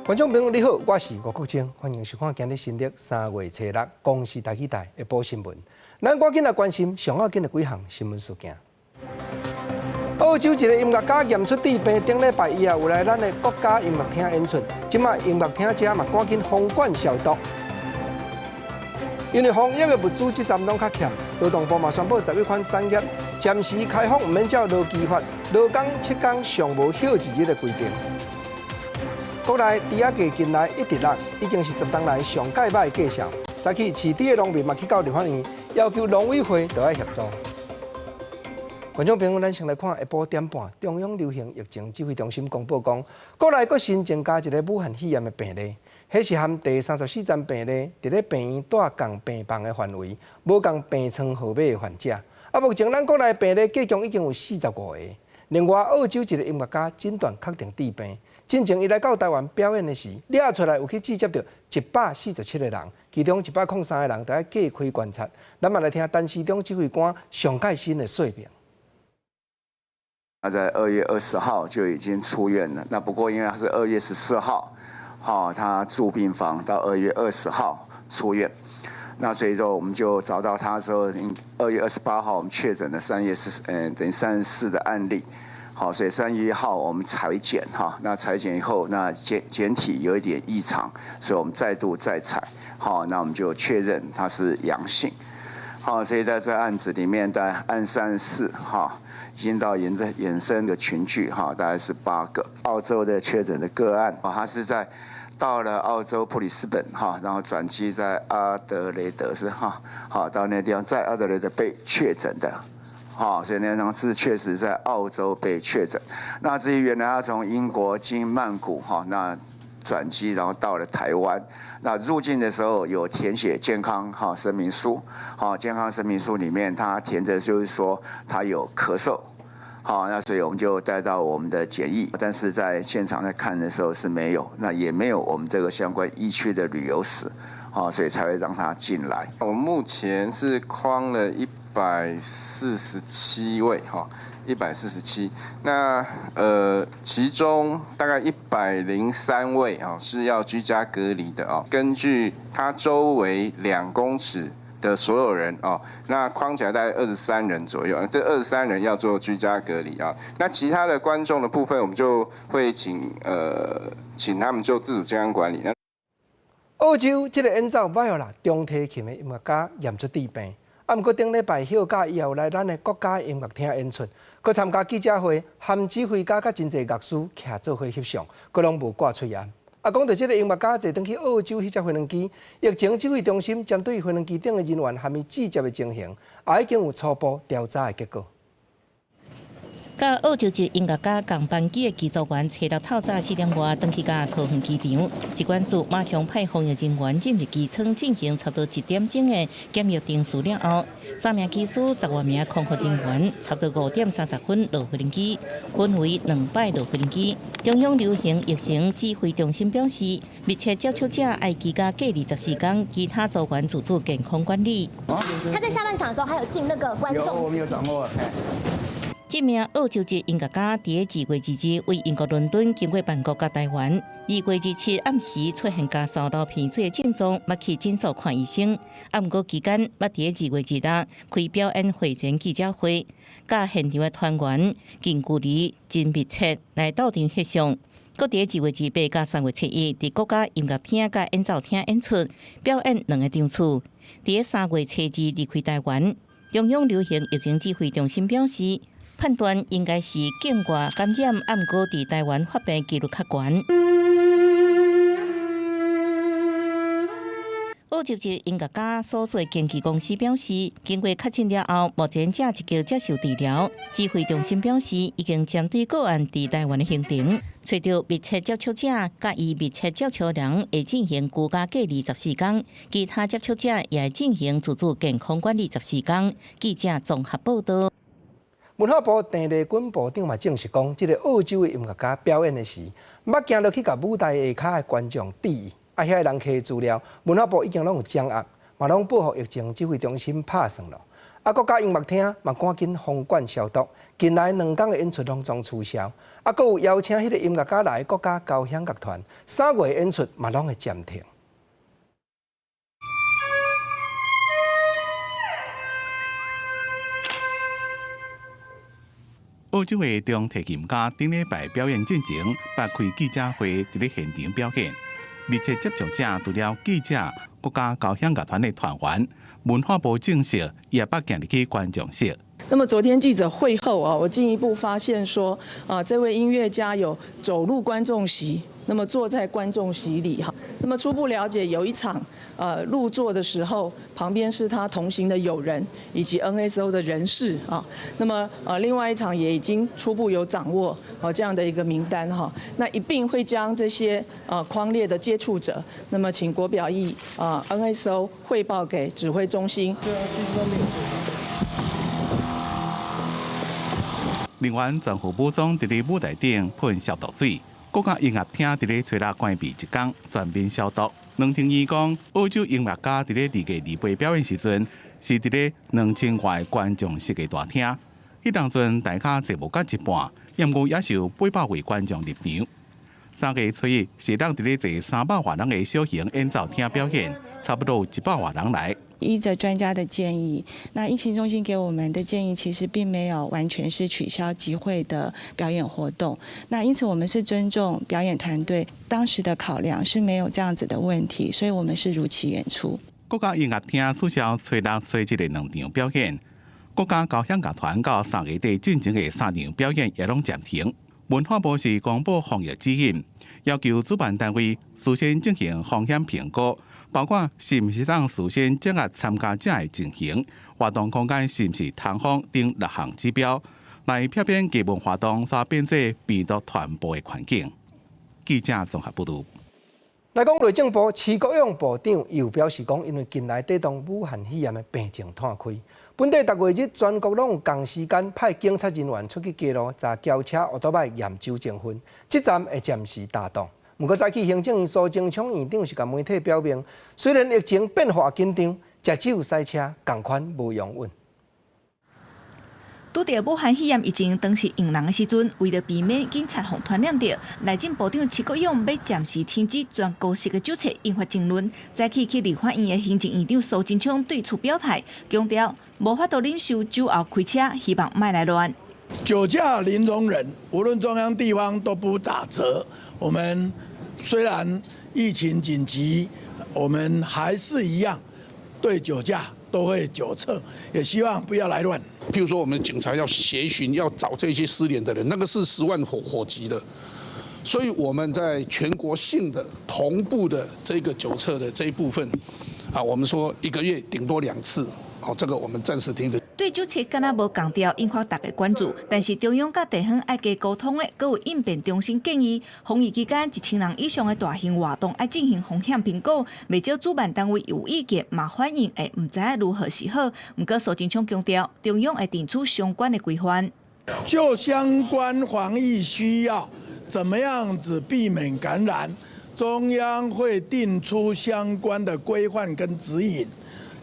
观众朋友你好，我是吴国清，欢迎收看今日新历3月初6公视台语台下晡新闻。咱赶紧来关心上要紧的几项新闻事件。澳洲一个音乐家验出治病，顶礼拜以后有来咱的国家音乐厅演出，即卖音乐厅者嘛赶紧封管消毒。因为防疫的物资这站拢较欠，劳动部嘛宣布11款产业暂时开放，唔免照劳基法劳工7天上无休1日的规定。国内猪仔价近来一直落，已经是10年来上介歹的价数。早起饲猪的农民嘛去到立法院，要求农委会都要协助。观众朋友，咱先来看下晡点半，中央流行疫情指挥中心公布讲，国内佫新增加一个武汉肺炎的病例，迄是含第34站病例伫咧病院住共病房的范围，无共病床号码的患者。目前咱国内病例计共已经有45个。另外，澳洲一个音乐家诊断确定治病。进前伊来到台湾表演的时，抓出来有去接到147个人，其中103个人都要隔开观察。咱嘛来听陈时中指挥官上盖新的说明。他在2月20号就已经出院了，那不过因为他是2月14号，他住病房到2月20号出院，那所以说我们就找到他的时候，2月28号我们确诊了3月等于34的案例。好，所以3月1号我们采检那采检以后，那检体有一点异常，所以我们再度再采，好，那我们就确认它是阳性，好，所以在这案子里面的案34已经到衍生的群聚大概是8个。澳洲的确诊的个案他是到了澳洲布里斯本然后转机在阿德雷德到那地方在阿德雷德被确诊的。所以那是确实在澳洲被确诊。那至于原来他从英国经曼谷那转机，然后到了台湾。那入境的时候有填写健康声明书，健康声明书里面他填的就是说他有咳嗽。那所以我们就带到我们的检疫，但是在现场在看的时候是没有，那也没有我们这个相关疫区的旅游史，所以才会让他进来。我们目前是框了147位147，那其中大概103位是要居家隔离的根据他周围2公尺的所有人那框起来大概23人左右，这23人要做居家隔离那其他的观众的部分，我们就会请他们做自主健康管理。澳洲这个演奏歹啦，中提琴的音乐家验出治病，不过顶礼拜休假以后来咱的国家音乐厅演出，佮参加记者会，含指挥家甲真侪乐师徛做伙翕相，佮拢无挂喙炎。讲到这个音乐家坐登去澳洲迄只飞轮机，疫情指挥中心针对飞轮机顶的人员含伊直接的情形，也已经有初步调查的结果。甲澳洲籍音乐家共班机的机组员，初6透早4点外登去甲桃园机场，机关署马上派防疫人员进入机舱进行差不多1点钟的检疫定序了后，3名机师、10多名空服人员，差不多5点30分落飞轮机，分为2摆落飞轮机。中央流行疫情指挥中心表示，密切接触者要居家隔离14天，其他组员自主健康管理。他在下半场的时候还有进那个观众席。有，我们有掌握。这名澳洲籍音乐家伫2月2日为英国伦敦经过曼谷甲台湾，2月27暗时出现家扫路偏水的症状，要去诊所看医生。不过期间要伫2月1日开表演会前记者会，甲现场的团员近距离真密切来斗阵翕相。搁伫2月28甲3月7日伫国家音乐厅甲演奏厅演出，表演2个场次。伫3月7日离开台湾，中央流行疫情指挥中心表示，判断应该是境外感染，不过伫台湾发病几率较悬。澳洲籍音乐家所属经纪公司表示，经过确诊了后，目前正积极接受治疗。指挥中心表示，已经针对个案伫台湾的行程，找到密切接触者，甲伊密切接触人会进行居家隔离14天，其他接触者也会进行自主健康管理14天。记者综合报道。文化部郑丽君部长嘛证实讲，这个澳洲的音乐家表演的时，捌行落去甲舞台下骹的观众注意，遐人客资料，文化部已经拢有掌握，嘛拢报予疫情指挥中心拍算咯。国家音乐厅嘛赶紧封管消毒。近来2天的演出拢总取消，阁有邀请迄个音乐家来国家交响乐团3月演出嘛拢会暂停。澳洲的中提琴家顶礼拜表演进前，拨开记者会伫咧现场表演。密切接触者除了记者、国家交响乐团的团员，文化部证实也捌行入去观众席。那么昨天记者会后啊，我进一步发现说，这位音乐家有走入观众席，那么坐在观众席里哈。那么初步了解，有一场入座的时候，旁边是他同行的友人以及 NSO 的人士啊。那么另外一场也已经初步有掌握这样的一个名单哈。那一并会将这些匡列的接触者，那么请国表艺NSO 汇报给指挥中心。另外，全副武装伫咧舞台顶喷消毒水，国家音乐厅伫咧吹蜡关闭1天，全面消毒。两厅院讲，澳洲音乐家伫咧2月2日表演时阵，是伫咧2000外观众席嘅大厅，迄当阵大家坐无到一半，因过也是有800位观众入场。3月初一是当伫咧坐300外人嘅小型演奏厅表演，差不多100外人来。依着专家的建议，那疫情中心给我们的建议其实并没有完全是取消集会的表演活动。那因此我们是尊重表演团队当时的考量，是没有这样子的问题，所以我们是如期演出。国家音乐厅取消初6、初7的2场表演，国家交响乐团到3月底进行的3场表演也拢暂停。文化部是公布防疫指引，要求主办单位事先进行风险评估。包括是毋是让事先掌握参加者的情形、活动空间是毋是通风等6项指标，来避免基本活动所变做病毒传播的环境。记者综合报道。来讲，内政部徐国勇部长又表示讲，因为近来带动武汉肺炎的病情摊开，本地逐月日全国拢有同时间派警察人员出去记录查轿车、奥多摆验酒精分，这站会暂时打动。不过，早起行政院苏贞昌院长是甲媒体表明，虽然疫情变化紧张，食酒塞车同款无用稳。拄着武汉肺炎疫情当时用人的时阵，为了避免警察互传染着，内政部长徐国勇要暂时停止全高息的酒测，引发争论。早起去立法院的行政院长苏贞昌对此表态，强调无法度忍受酒后开车，希望莫来乱。酒驾零容忍，无论中央地方都不打折。我们虽然疫情紧急，我们还是一样对酒驾都会酒测，也希望不要来乱。譬如说，我们警察要协寻，要找这些失联的人，那个是10万火急的。所以我们在全国性的同步的这个酒测的这一部分，我们说1个月顶多2次，这个我们暂时停止。对酒测敢若无共调，引发大家关注。但是中央甲地方爱加沟通的，阁有应变中心建议，防疫期间1000人以上的大型活动爱进行风险评估。未少主办单位有意见嘛反映会唔知如何是好。不过苏贞昌强调，中央会定出相关的规范。就相关防疫需要，怎么样子避免感染，中央会定出相关的规范跟指引。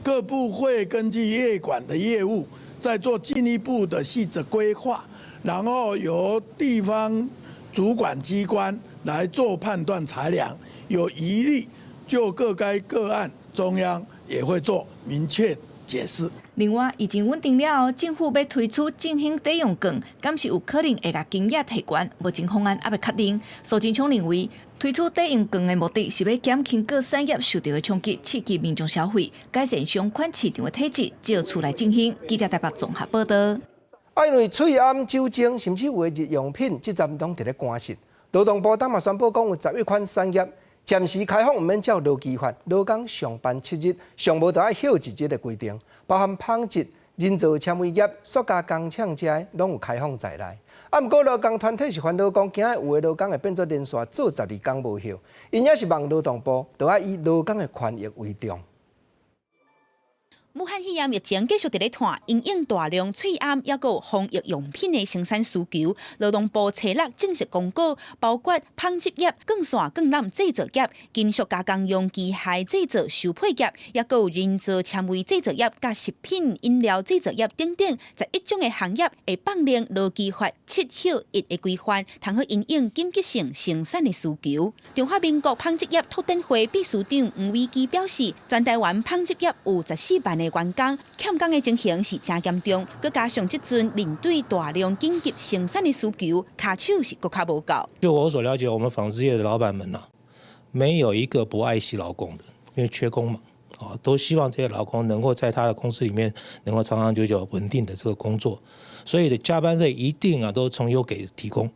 各部会根据业管的业务，再做进一步的细则规划，然后由地方主管机关来做判断裁量。有疑虑，就各该个案，中央也会做明确解释。另外，疫情稳定了后，政府要推出振兴抵用券，敢是有可能会甲经验提悬？目前方案还未确定。苏贞昌认为，推出抵用券的目的是要减轻各产业受到的冲击，刺激民众消费，改善商款市场的体质，借出来振兴。记者台北综合报道。因为喙暗、酒精，甚至有的日用品，这站拢伫咧关室。劳动部当嘛宣布讲，有11款产业暂时开放，唔免照劳基法，劳工上班7日，上无就要休1日的规定，包含纺织、人造纤维业、塑胶工厂这些，拢有开放在内。不过劳工团体是烦恼讲，今日有的劳工会变做连续做12天无休，因也是望劳动部，就要以劳工的权益为重。武汉肺炎疫情继续伫咧拖，因应大量翠暗也有防疫用品的生产需求，劳动部初六正式公告，包括纺织业、钢线钢缆制造业、金属加工用机械制造收配业，也有人造纤维制造业、甲食品饮料制造业等等，11种的行业会放令劳基法7休1的规范，通好因应紧急性生产的需求。中华民国纺织业拓展会秘书长吴伟基表示，全台湾纺织业有14万的员工，欠工的情形是真严重，佮加上即阵面对大量紧急生产的需求，卡手是更较无够。就我所了解，我们纺织业的老板们呐，没有一个不爱惜劳工的，因为缺工嘛，都希望这些劳工能够在他的公司里面能够长长久久稳定的这个工作，所以的加班费一定都从优给提供，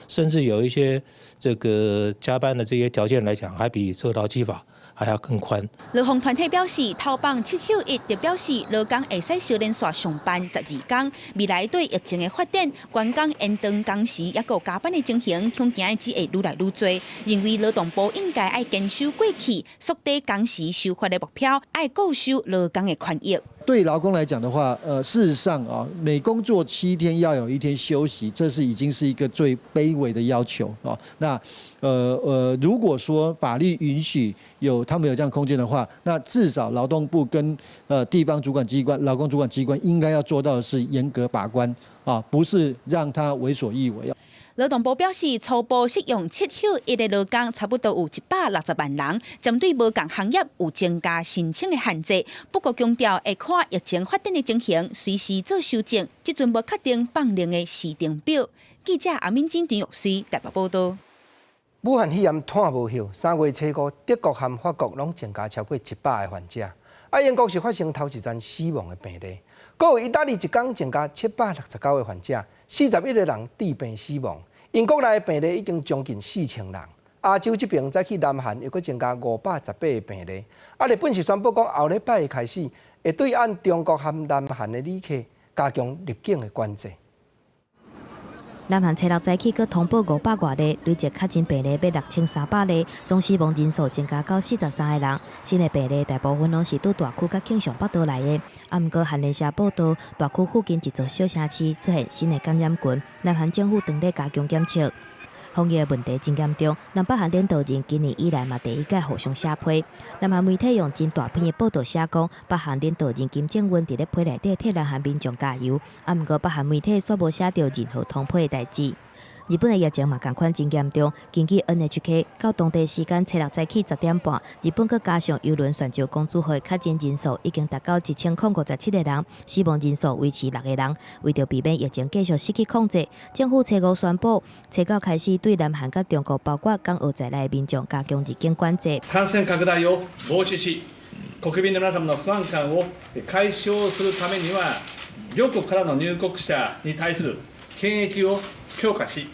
甚至有一些这个加班的这些条件来讲，还比这个劳基法还要更宽。劳方团体表示，头棒7休1就表示劳工会使小连续上班12天。未来对疫情的发展，员工延长工时也有加班的情形，恐惊只会愈来愈多。认为劳动部应该要坚守过去缩短工时修法的目标，要顾守劳工的权益。对劳工来讲的话，事实上每工作7天要有1天休息，这是已经是一个最卑微的要求啊。那如果说法律允许他们有这样空间的话，那至少劳动部跟地方主管机关、劳工主管机关应该要做到的是严格把关啊，不是让他为所欲为。劳动部表示，初步适用7休1的劳工差不多有160万人，针对无同行业有增加申请的限制。不过强调会看疫情发展的情形，随时做修正。即阵无确定放令的时程表。记者阿敏金、陈玉水台北报道。武汉肺炎拖无休，3月初5，德国和法国拢增加超过100个患者。英国是发生头一站死亡的病例，还有意大利一天增加769个患者，41个人致病死亡。英国内病例已经将近4000人。亚洲这边再去南韩又搁增加518个病例。日本是宣布讲后礼拜开始会对岸中国和南韩的旅客加强入境的管制。南韩初6早起，佮通报500多例，累计确诊病例要6300例，总死亡人数增加到43个人。新的病例大部分拢是伫大区佮庆尚北道内的。毋过，韩联社报道，大区附近一座小城市出现新的感染群，南韩政府当地加强检测。防疫问题真严重，南北韩领导人今年以来嘛第一届互相写批。南韩媒体用真大篇的报道写讲，北韩领导人金正恩伫咧批内底替南韩民众加油。毋过北韩媒体却无写到任何通批的代志。日本的疫情嘛同款真严重，根据 NHK 到当地时间初6早起10点半，日本佮加上邮轮全球公主号确诊人数已经达到1057个人，死亡人数维持6个人。为着避免疫情继续失去控制，政府初5宣布，初9开始对南韩佮中国包括港澳在内的民众加强入境管制。感染拡大を防止し、国民の皆様の不安感を解消するためには、両国からの入国者に対する検疫を強化し、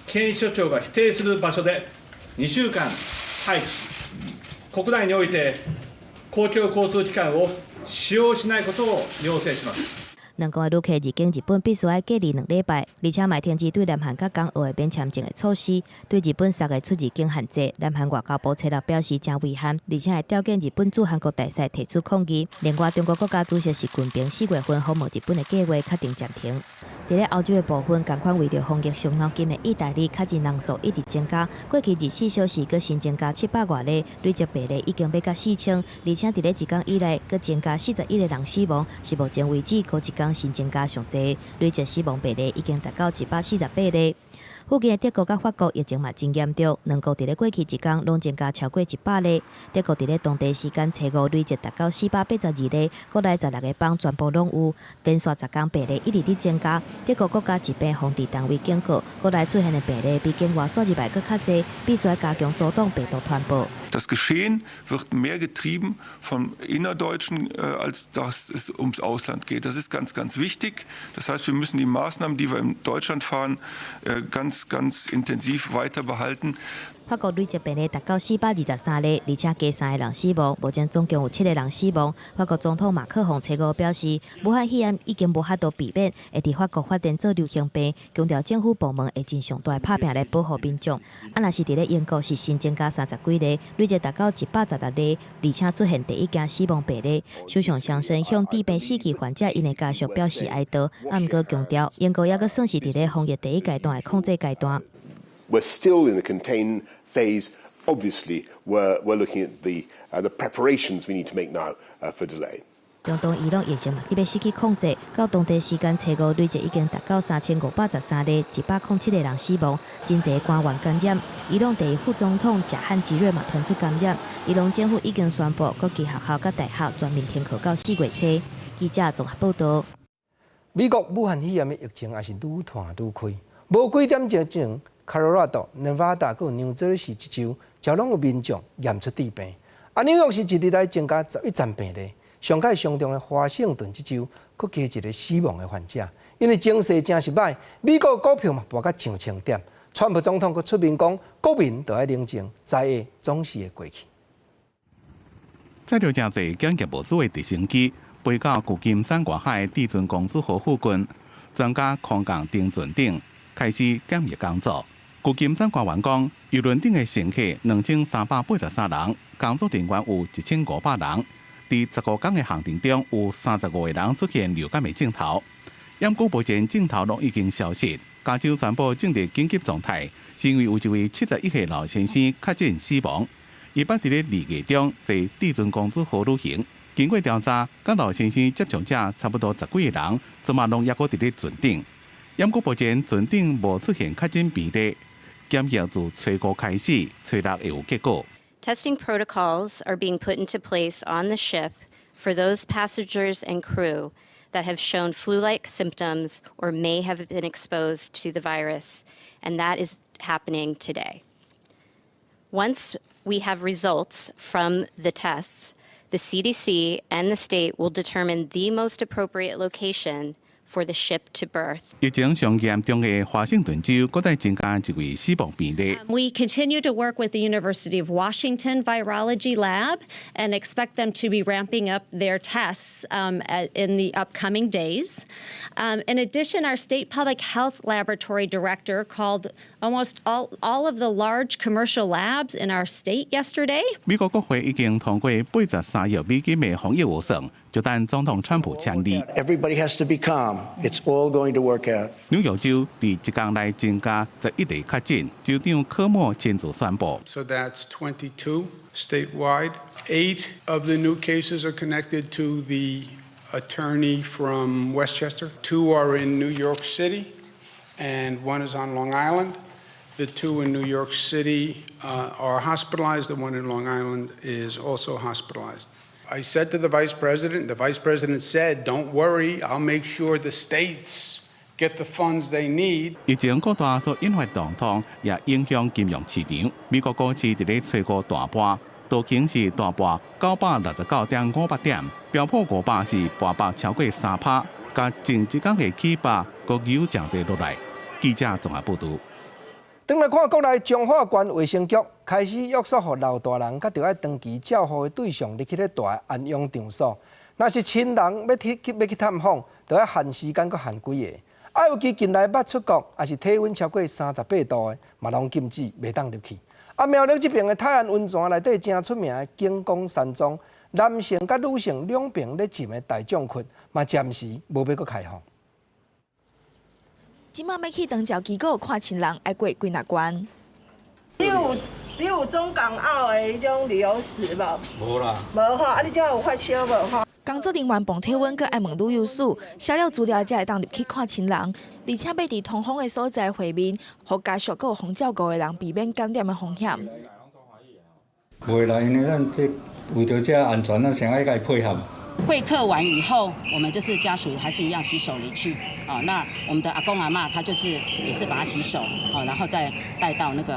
検疫所長が指定する場所で2週間待機し、国内において公共交通機関を使用しないことを要請します。两国的旅客入境日本必须要隔离2礼拜，而且买天支对南韩佮港澳的免签证的措施，对日本3个出入境限制。南韩外交部初6表示真遗憾，而且会调解日本驻韩国大使提出抗议。另外，中国国家主席习近平4月份访问日本的计划确定暂停。伫咧欧洲的部分，同款为着防疫伤脑筋的意大利确诊人数一直增加，过去24小时佮新增加700多例，累计病例已经要到4000，而且伫咧1天以内佮增加41个人死亡，是目前为止过一天新增加上侪，累计死亡病例已经达到148例。附近的德国佮法国疫情嘛真严重，两国伫咧过去一天拢增加超过100例。德国伫咧当地时间初5累计达到482例，国内16个邦全部拢有，连续10天病例一直伫增加。德国国家疾病防治单位警告，国内出现的病例比境外线入来更较侪，必须要加强阻挡病毒传播。Das Geschehen wird mehr getrieben von Innerdeutschen, als dass es ums Ausland geht. Das ist ganz, ganz wichtig. Das heißt, wir müssen die Maßnahmen, die wir in Deutschland fahren, ganz intensiv weiter behalten. 法国累计病例达到423例，而且加3个人死亡，目前总共有7个人死亡。法国总统马克宏初五表示，武汉肺炎已经无法度避免，会伫法国发展做流行病，强调政府部门会尽上大拍拼来保护民众。若是伫咧英国是新增加30几例，累计达到116例，而且出现第一件死亡病例。首相强生向治病死去患者因的家属表示哀悼，毋过强调，英国抑阁算是伫咧防疫第一阶段的控制阶段。We're still in the contain phase. Obviously, we're looking at the preparations we need to make now for delay. 中东伊朗疫情嘛，伊要失去控制，到当地时间初五累计已经达到3513例，107个人死亡，真侪官员感染。伊朗第一副总统贾汉吉瑞嘛传出感染，伊朗政府已经宣布各级学校甲大学全面停课到4月初。记者综合报道。美国武汉肺炎的疫情也是愈传愈开，无几点钟前，科罗拉多、内华达佮纽泽西一州，就拢有民众验出致病。纽约是一日来增加11站病例。上届上重的华盛顿这州，佫加一个死亡的患者，因为情势真是歹。美国股票嘛跌到上千点，川普总统佫出面讲，国民都要冷静，灾厄总是会过去。在了真侪检疫无做的直升机飞到旧金山外海地准公主河附近，专家空降定准顶开始检疫工作。旧金山官员讲，游轮顶的乘客2383人，工作人员有1500人。伫15天的行程中，有35个人出现流感的症头，验过目前症头拢已经消失。加州宣布进入紧急状态，是因为有一位71岁老先生确诊死亡。伊捌伫咧2月中坐地准公主号旅行，经过调查，甲老先生接触者差不多10几个人，昨晚拢抑阁伫咧船顶。验过目前船顶无出现确诊病例，检疫自初5开始，初6会有结果。Testing protocols are being put into place on the ship for those passengers and crew that have shown flu-like symptoms or may have been exposed to the virus, and that is happening today. Once we have results from the tests, the CDC and the state will determine the most appropriate location for the ship to berth. 疫情上严重的华盛顿州，搁再增加一位死亡病例。We continue to work with the University of Washington Virology Lab and expect them to be ramping up their tests in the upcoming days. In addition, our state public health laboratory director called almost all of the large commercial labs in our state yesterday. 美国国会已经通过83亿美金的防疫预算，就等总统川普签字。Everybody has to be calm. It's all going to work out. 纽约州伫一天内增加11例确诊，州长科莫亲自宣布。So that's 22 statewide. 8 of the new cases are connected to the attorney from Westchester. 2 are in New York City, and 1 is on Long Island. The 2 in New York City are hospitalized. The 1 in Long Island is also hospitalized. I said to the Vice President said, don't worry, I'll make sure the states get the funds they need. 疫情扩大所引发动荡，也影响金融市场。美国股市伫咧初5大盘，道琼是大盘969.58点，标普500是大盘超过3%，甲前一天的起码各有降侪落来。记者综合报道。转来看国内彰化县卫生局开始约束，予老大人甲着爱长期照护的对象入去咧大的安养场所。若是亲人要去探访，着要限时间，佮限几个。爱有其近来捌出国，也是体温超过38度的，嘛拢禁止袂当入去。苗栗这边的泰安温泉内底正出名的景光山庄，男性甲女性两边咧浸的大众群，嘛暂时无要佮开放。即马要去长照机构看亲人，爱过几哪关？你有总港澳的迄种旅游史无？无啦。无吼，啊，你这有发烧无吼？工作人员磅体温，佮爱问旅游史，写了资料才会当入去看亲人，而且要伫通风的所在会面，互家属佮有防照顾的人避免感染的风险。袂啦，因为咱这为着这安全，咱先爱甲伊配合。会客完以后，我们就是家属还是一样洗手离去啊。那我们的阿公阿嬷，他就是也是把他洗手，然后再带到那个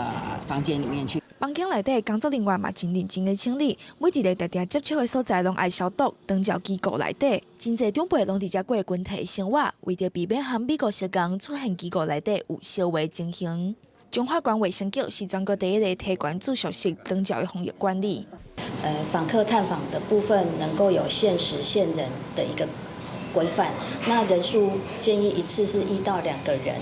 房间里面去。房间内底工作人员嘛真认真的清理，每一个特定接触的所在拢爱消毒。长照机构内底，真侪长辈拢伫遮过群体生活，为着避免和美国时间出现机构内底有烧话情形。中华关卫生局是全国第一个提供住宿式长照的防疫管理。访客探访的部分能够有限时限人的一个规范，那人数建议一次是1到2个人。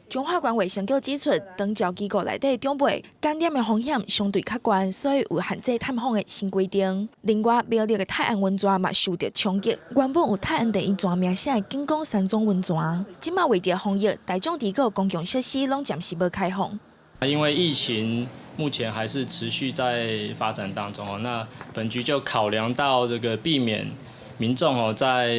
中华关卫生局指出，长照机构内底长辈感染的风险相对较悬，所以有限制探访的新规定。另外，苗栗的泰安温泉嘛受到冲击，原本有泰安第一泉名声的景光山庄温泉，今嘛为着防疫，大众地个公共设施拢暂时无开放。因为疫情目前还是持续在发展当中哦，那本局就考量到这个避免民众哦在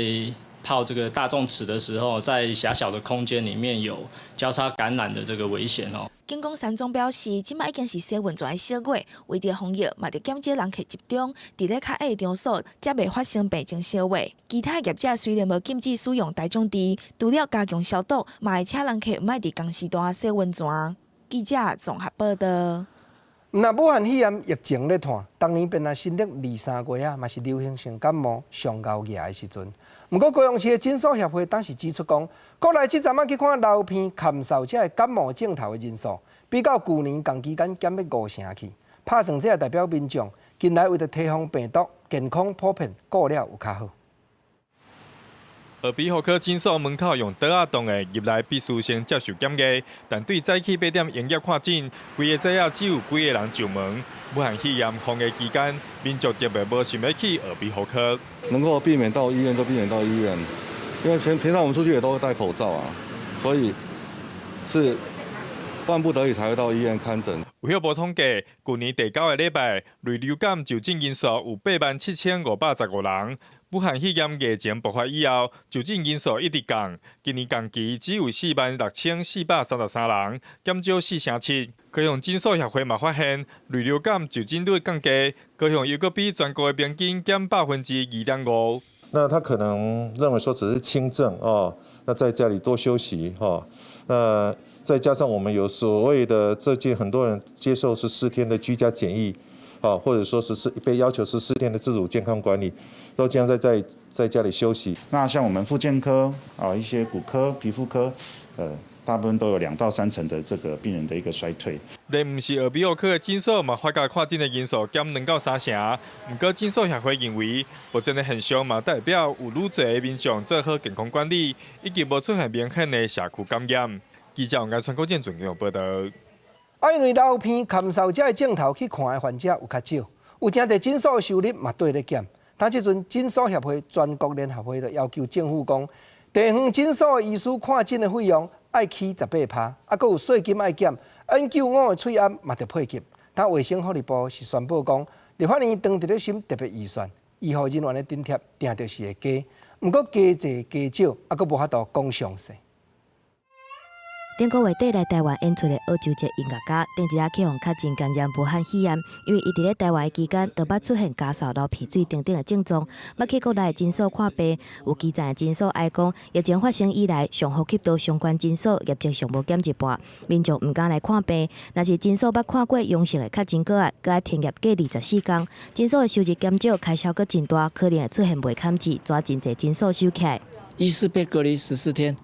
泡这个大众池的时候，在狭小的空间里面有交叉感染的这个危险哦。景光山庄表示，即卖已经是洗温泉的小月，为着防疫，嘛得减少人客集中，伫咧较矮的场所，才袂发生病情烧坏。其他业者虽然无禁止使用大众池，除了加强消毒，嘛会请人客唔爱伫同时段洗温泉。记者综合报道。那武汉肺炎疫情咧拖，当年便若新历2、3月啊，嘛是流行性感冒上高热的时阵。不过高雄市的诊所协会当时指出讲，国内即阵啊去看流鼻咳嗽者的感冒症头的人数，比较旧年同期间减了5成去。拍算这也代表民众近来为了提防病毒，健康普遍顾了有较好。耳鼻喉科诊所门口用桌仔挡的，入来必须先接受检验。但对早起8点营业看诊，规个早仔只有几个人上门。武汉肺炎防疫期间，民众特别无想要去耳鼻喉科。能够避免到医院就避免到医院，因为平常我们出去也都会戴口罩啊，所以是万不得已才会到医院看诊。有晓无统计，去年第9个礼拜，类流感就诊人数有87515人。武汉肺炎疫情爆发以后，就诊人数一直降，今年同期只有46433人，减少4成7。高雄诊所协会嘛发现，类流感就诊率降低，高雄又搁比全国的平均减2.5%。那他可能认为说只是轻症哦，那在家里多休息哈，那再加上我们有所谓的最近很多人接受14天的居家检疫。或者说被要求14天的自主健康管理，都尽量在家里休息。那像我们复健科一些骨科、皮肤科，大部分都有2到3成的这个病人的一个衰退。连不是耳鼻喉科的诊所嘛，发觉看诊的人数减2到3成。不过诊所协会认为，目前的现象嘛，代表有愈侪的民众做好健康管理，以及无出现明显的社区感染。记者王家川、郭建准有报道。因为流鼻咳嗽者的症头去看的患者有较少，有正侪诊所的收入嘛对咧减。但即阵诊所协会全国联合会就要求政府讲，地方诊所的医师看诊的费用爱起18%，啊，佮有税金爱减，N95的催案嘛着配给。但卫生福利部是宣布讲，立法院当伫咧审特别预算，医护人员的津贴定着是会加，毋过加济加少，啊，佮无法度讲详细。顶个月底来台湾演出的澳洲籍音乐家，顶一日去互确诊感染武汉肺炎，因为伊伫咧台湾的期间，都捌出现咳嗽、流鼻水等等的症状，捌去国内的诊所看病，有基层的诊所爱讲，疫情发生以来，上呼吸道相关诊所业绩上无减一半，民众毋敢来看病。若是诊所捌看过阳性的确诊个案，佮爱停业过24天，诊所的收入减少，开销佮真大，可能会出现袂堪治，抓真侪诊所收起来。医师被隔离14天，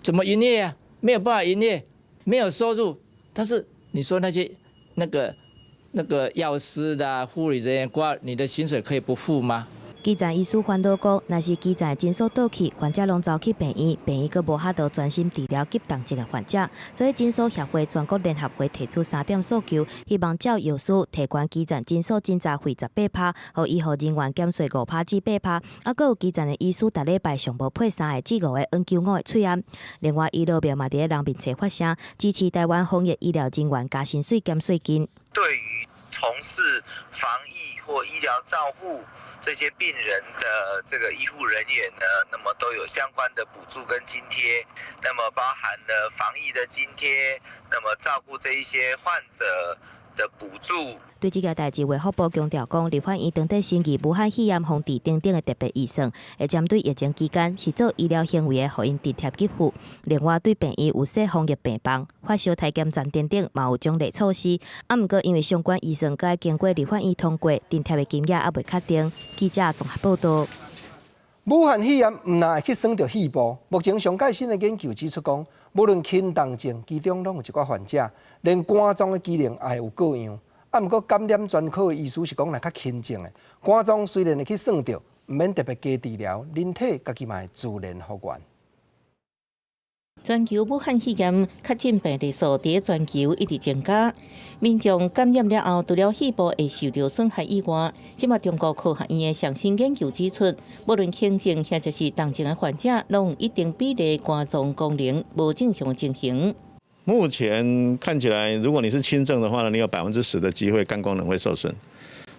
怎么营业啊？没有办法营业，没有收入。但是你说那些那个药师的、护理人员挂你的薪水可以不付吗？基层医师烦恼讲，若是基层的诊所倒去，患者拢走去病院，病院阁无法度专心治疗急重症的患者，所以诊所协会全国联合会提出3点诉求，希望照药师提悬基层诊所诊查费18%，和医护人员减税5%至8%，啊，阁有基层的医师逐礼拜上无配3个至5个 N95的催案。另外，医疗庙嘛伫咧人面前发声，支持台湾防疫医疗人员加薪水减税金。对于从事防疫或医疗照护这些病人的这个医护人员呢，那么都有相关的补助跟津贴，那么包含了防疫的津贴，那么照顾这一些患者的补助。对这个代志，卫福部强调讲，立法院当地审议武汉肺炎防治等等的特别预算，会针对疫情期间是做医疗行为的，互因津贴给付。另外，对病院有设防疫病房、发烧体检站等等，嘛有奖励措施。啊，毋过因为相关预算该经过立法院通过，津贴的金额还未确定。记者综合报道。武汉肺炎唔但会去算到肺部，目前上届新的研究指出讲，无论轻重症，其中拢有一寡患者，连肝脏的机能也有各样。啊，毋过感染专科的意思是讲，若较轻症的肝脏虽然会去算到，唔免特别加治疗，人体家己嘛会自然复原。全球武汉肺炎确诊病例数伫全球一直增加，民众感染了后，除了肺部会受到损害以外，即马中国科学院的上新研究指出，无论轻症或者是重症的患者，拢有一定比例肝脏功能无正常的情形。目前看起来，如果你是轻症的话呢，你有10%的机会肝功能会受损；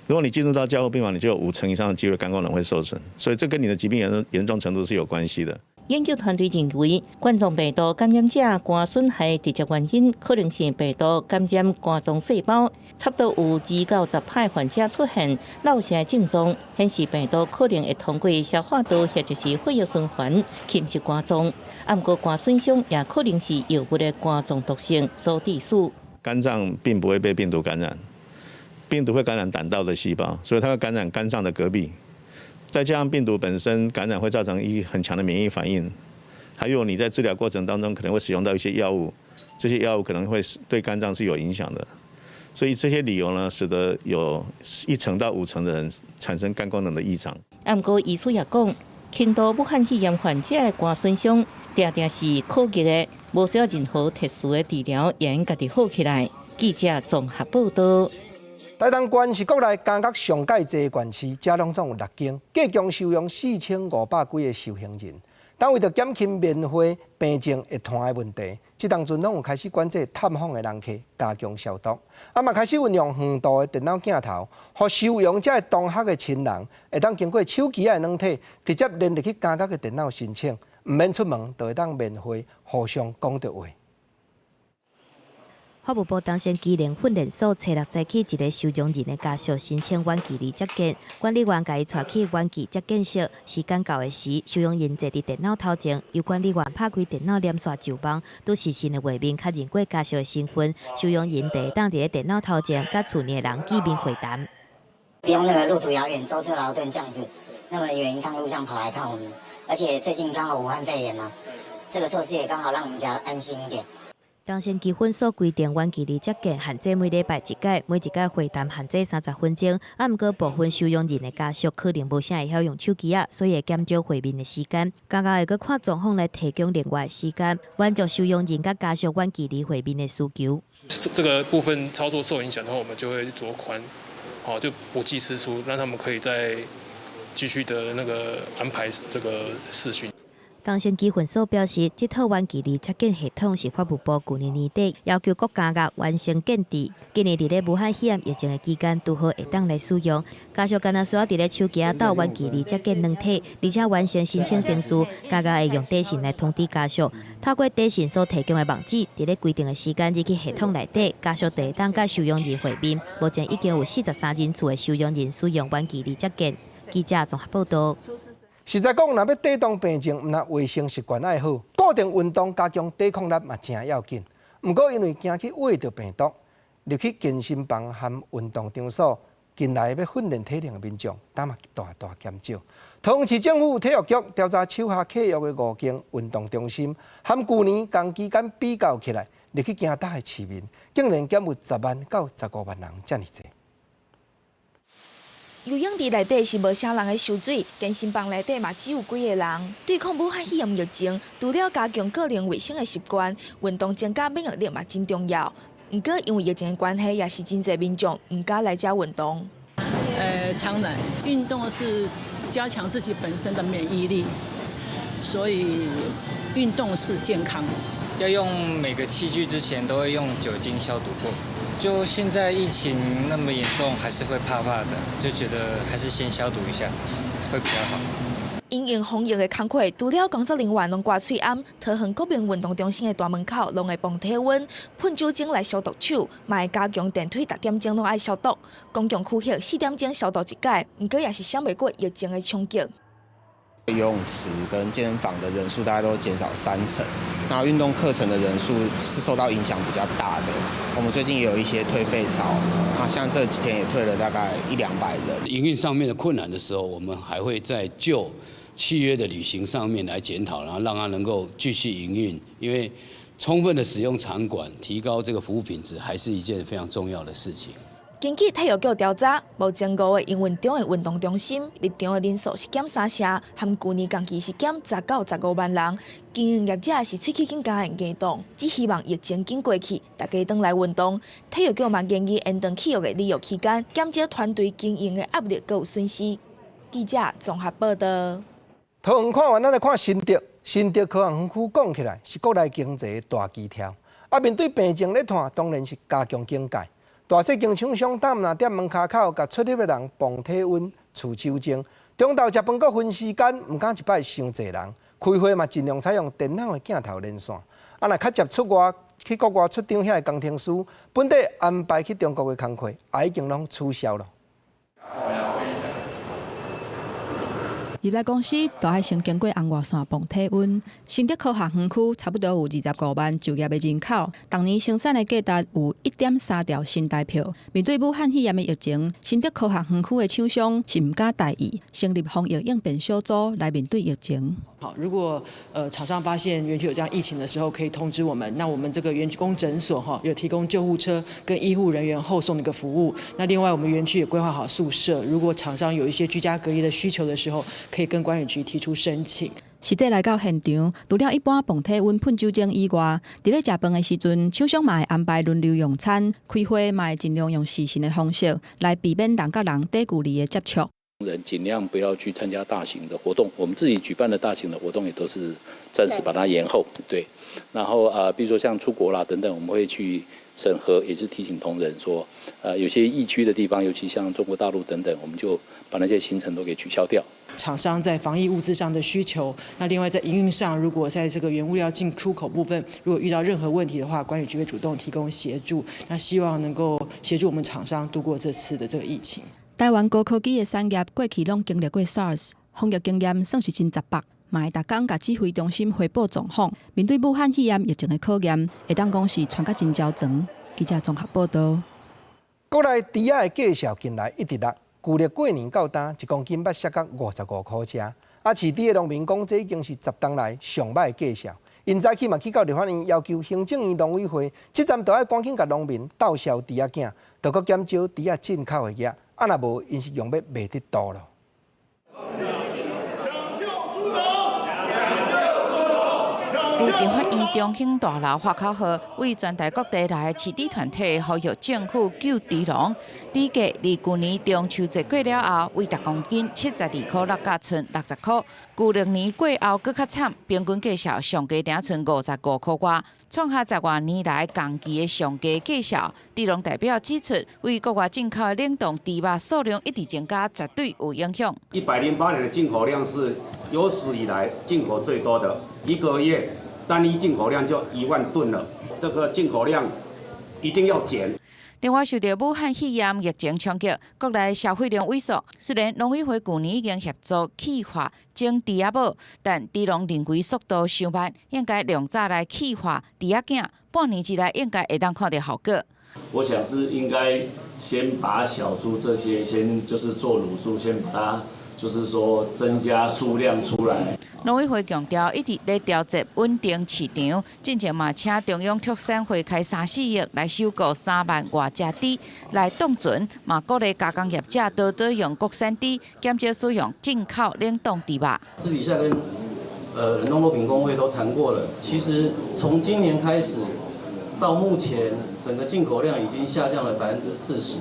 如果你进入到加护病房，你就有50%以上的机会肝功能会受损。所以这跟你的疾病严重程度是有关系的。研究团队认为，冠状病毒感染者肝损害直接原因可能是病毒感染肝脏细胞，差不多有2到10派患者出现落下症状，显示病毒可能会通过消化道或者是血液循环侵袭肝脏。不过肝损伤也可能是药物的肝脏毒性所致使。肝脏并不会被病毒感染，病毒会感染胆道的细胞，所以它会感染肝脏的隔壁。再加上病毒本身感染会造成很强的免疫反应，还有你在治疗过程当中可能会使用到一些药物，这些药物可能会对肝脏是有影响的。所以这些理由呢，使得有1%到5%的人产生肝功能的异常。不过医师也讲，轻度武汉肺炎患者的肝损伤，常常是可逆的，无需要任何特殊的治疗，也能家己好起来。记者综合报道。台东县是国内间隔上界济的县市，遮拢总有6间，计共收容4500几个受刑人。但为着减轻面会病症会传的问题，这当阵拢有开始管制探访的人客，加强消毒。嘛开始运用远度的电脑镜头，让收容者的同学的亲人会当经过手机的软体，直接连入去监狱的电脑申请，唔免出门，就会当免费互相讲着话。法务部当先机能训练所找6载起一个收容人的家属申请远距离接见，管理员甲伊带去远距接见室，时间到的时，收容人坐伫电脑头前，由管理员拍开电脑念刷就帮，拄实时的画面确认过家属的身份，收容人第当伫咧电脑头前，甲厝内的人见面会谈。不用那个路途遥远，舟车劳顿这样子，那么远一趟路上跑来看我们，而且最近刚好武汉肺炎嘛，这个措施也刚好让我们家安心一点。当先基本所规定远距离接见限制每礼拜1届，每一届会谈限制30分钟。不过部分收容人的家属可能无啥会晓用手机所以会减少会面的时间。家会阁看状况来提供另外的时间，满足收容人甲家属远距离会面的需求。这个部分操作受影响的话，我们就会酌宽，就不计支出，让他们可以再继续的那个安排这个视讯。当先基本所表示，这套远距离接见系统是法务部去年年底要求各家乐完成建制，今年伫咧武汉肺炎疫情的期间，拄好会当来使用。家属干那需要伫咧手机到远距离接见软体，而且完成申请证书，家会用短信来通知家属。透过短信所提供的网址，伫咧规定的时间入去系统内底，家属就会当甲收容人会面。目前已经有43人次的收容人使用远距离接见。记者综合报道。实在讲，若要抵挡病症，毋但卫生习惯爱好，固定运动加强抵抗力嘛真要紧。毋过因为惊去挖着病毒，入去健身房和运动场所，近来要训练体能的民众，胆嘛大减少。桃园市政府体育局调查手下客约的5间运动中心，和去年同期间比较起来，入去行打的市民，竟然减有10万到15万人这么多。游泳池内底是无啥人的受水，健身房内底嘛只有几个人。对抗武汉肺炎疫情，除了加强个人卫生的习惯，运动增加免疫力嘛真重要。不过因为疫情的关系，也是真侪民众唔敢来遮运动。当然，运动是加强自己本身的免疫力，所以运动是健康的。要用每个器具之前都会用酒精消毒过。就现在疫情那么严重，还是会怕的，就觉得还是先消毒一下，会比较好。因应防疫的工课，除了工作人员拢挂喙罨，桃园国民运动中心的大门口拢会放体温、喷酒精来消毒手，嘛会加强电梯6点钟拢爱消毒。公共区域4点钟消毒1届，不过也是消袂过疫情的冲击。游泳池跟健身房的人数大概都减少30%，那运动课程的人数是受到影响比较大的。我们最近也有一些退费潮，像这几天也退了大概100-200人。营运上面的困难的时候，我们还会再就契约的履行上面来检讨，然后让它能够继续营运。因为充分的使用场馆，提高这个服务品质，还是一件非常重要的事情。根据体育局调查，目前5个营运中的运动中心入场的人数是减3社，和去年同期是减10到15万人。经营业者是喙齿更加的严重，只希望疫情紧过去，大家回来运动。体育局嘛建议延长体育的旅游期间，减少团队经营的压力和有损失。记者综合报道。桃园看完，咱来看新竹。新竹科学园区讲起来是国内经济的大基条，面对病情咧看，当然是加强警戒。大细经厂商胆若踮门骹口，甲出入的人磅体温、除酒精。中昼食饭搁分时间，毋敢一摆伤侪人。开会嘛尽量采用电脑的镜头连线。若较接出外去国外出张遐的工程师，本地安排去中国的工课，已经拢取消了。入来公司都爱先经过红外线磅体温。新竹科学园区差不多有25万就业的人口，当年生产的价值有1.3兆新台票。面对武汉肺炎的疫情，新竹科学园区的厂商是唔敢大意，成立防疫应变小组来面对疫情。好，如果厂商发现园区有这样疫情的时候，可以通知我们。那我们这个园工诊所有提供救护车跟医护人员后送的一个服务。那另外我们园区也规划好宿舍，如果厂商有一些居家隔离的需求的时候，可以跟管理局提出申请。实际来到现场，除了一般磅体温喷酒精以外，伫咧食饭的时阵，厂商嘛会安排轮流用餐，开会嘛会尽量用视讯的方式来避免人甲人短距离的接触。人尽量不要去参加大型的活动，我们自己举办的大型的活动也都是暂时把它延后。对，然后比如说像出国啦等等，我们会去审核，也是提醒同仁说，有些疫区的地方，尤其像中国大陆等等，我们就把那些行程都给取消掉。厂商在防疫物资上的需求，那另外在营运上，如果在这个原物料进出口部分，如果遇到任何问题的话，管理局会主动提供协助。那希望能够协助我们厂商度过这次的这个疫情。台湾高科技的产业过去拢经历过 SARS， 防疫经验算是真扎实，嘛会逐工甲指挥中心汇报状况。面对武汉肺炎疫情的考验，会当讲是传甲真焦长。记者综合报道。国内猪仔的价销近来一直落，旧历过年到单1公斤捌杀到55块钱。饲猪的农民讲，这已经是10冬来上歹的价销。因早起嘛去到立法院要求行政院农委会，这站都要赶紧甲农民斗销猪仔囝，着搁减少猪仔进口的额。若无，因是用要卖得多了。立法院中兴大楼花口号，为全台各地来的饲猪团体呼吁政府救猪农。猪价离去年中秋节过了后，为10公斤72块6角剩60块。旧历年过后更较惨，平均价销上加顶剩55块外，创下10多年来同期的上佳价销。猪农代表指出，为国外进口的冷冻猪肉数量一直增加，绝对有影响。108年的进口量是有史以来进口最多的，一个月单一进口量就1万吨了，这个进口量一定要减。另外，受到武汉肺炎疫情冲击，国内消费量萎缩。虽然农委会去年已经协助气化种猪仔母，但猪农认为速度太慢，应该量早来气化猪仔囝，半年之内应该会当看到效果。我想是应该先把小猪这些先就是做乳猪，先把它就是说增加数量出来。农委会强调，一直在调节稳定市场，之前嘛请中央畜产会开3、4亿来收购3万外只猪来冻存，嘛鼓励加工业者多用国产猪，减少使用进口冷冻猪肉。私底下跟农牧品工会都谈过了，其实从今年开始到目前，整个进口量已经下降了40%。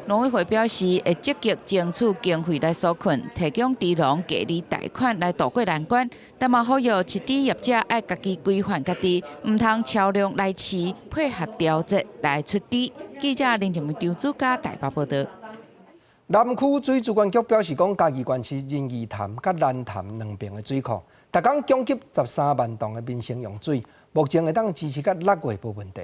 农委会表示，会积极争取经费来纾困，提供猪农价利贷款来渡过难关。但嘛呼吁饲猪业者爱家己规范家己，唔通超量来饲，配合调节来出猪。记者林静明、张子嘉台北报道。南区水资管局表示，讲嘉义县市仁义潭甲南潭2边的水库，逐工供给13万吨的民生用水，目前会当支持到6月无问题。